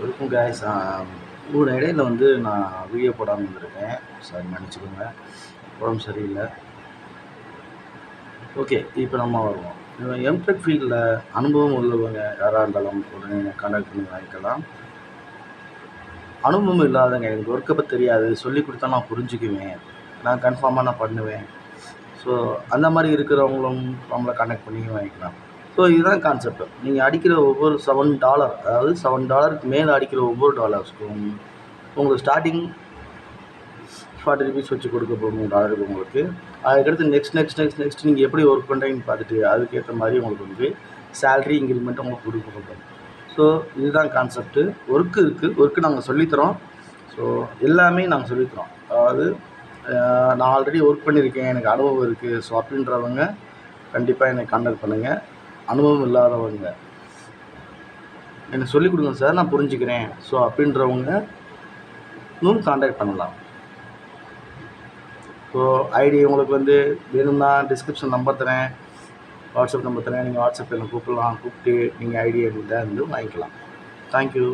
இருக்கும் கைஸ். ஒரு இடையில வந்து நான் வீடியோ போடாமல் இருந்திருக்கேன். சாரி, மன்னிச்சுக்கோங்க. உடம்பு சரியில்லை. ஓகே, இப்போ நம்ம வருவோம். எம்டெக் ஃபீல்டில் அனுபவம் உள்ளவங்க யாராக இருந்தாலும் உடனே கான்டாக்ட் பண்ணி வாங்கிக்கலாம். அனுபவம் இல்லாதவங்க, எனக்கு ஒர்க்கை பற்றி தெரியாது, சொல்லி கொடுத்தா நான் புரிஞ்சுக்குவேன், நான் கன்ஃபார்மாக நான் பண்ணுவேன். ஸோ அந்த மாதிரி இருக்கிறவங்களும் நம்மளை கான்டாக்ட் பண்ணி வாங்கிக்கலாம். ஸோ இதுதான் கான்செப்ட். நீங்கள் அடிக்கிற ஒவ்வொரு $7, அதாவது $7க்கு மேலே அடிக்கிற ஒவ்வொரு டாலர்ஸ்க்கும் உங்களுக்கு ஸ்டார்டிங் ₹40 வச்சு கொடுக்க போகணும் டாலருக்கு உங்களுக்கு. அதுக்கடுத்து நெக்ஸ்ட் நீங்கள் எப்படி ஒர்க் பண்ணுறீங்கன்னு பார்த்துட்டு அதுக்கேற்ற மாதிரி உங்களுக்கு வந்து சேலரி இன்க்ரிமெண்ட் உங்களுக்கு கொடுக்க. ஸோ இதுதான் கான்செப்ட்டு. ஒர்க்கு இருக்குது, ஒர்க்கு நாங்கள் சொல்லித்தரோம். ஸோ எல்லாமே நாங்கள் சொல்லித்தரோம். அதாவது நான் ஆல்ரெடி ஒர்க் பண்ணியிருக்கேன், எனக்கு அனுபவம் இருக்குது, ஸோ அப்படின்றவங்க கண்டிப்பாக என்னை கான்டாக்ட் பண்ணுங்கள். அனுபவம் இல்லாதவங்க எனக்கு சொல்லிக் கொடுங்க சார், நான் புரிஞ்சுக்கிறேன், ஸோ அப்படின்றவங்க இன்னும் கான்டாக்ட் பண்ணலாம். ஸோ ஐடி உங்களுக்கு வந்து வேணும்னா டிஸ்கிரிப்ஷன் நம்பர் தரேன், வாட்ஸ்அப் நம்பர் தரேன். நீங்கள் வாட்ஸ்அப்பில் கூப்பிட்டு நீங்கள் ஐடி என்கிட்ட வந்து வாங்கிக்கலாம். தேங்க்யூ.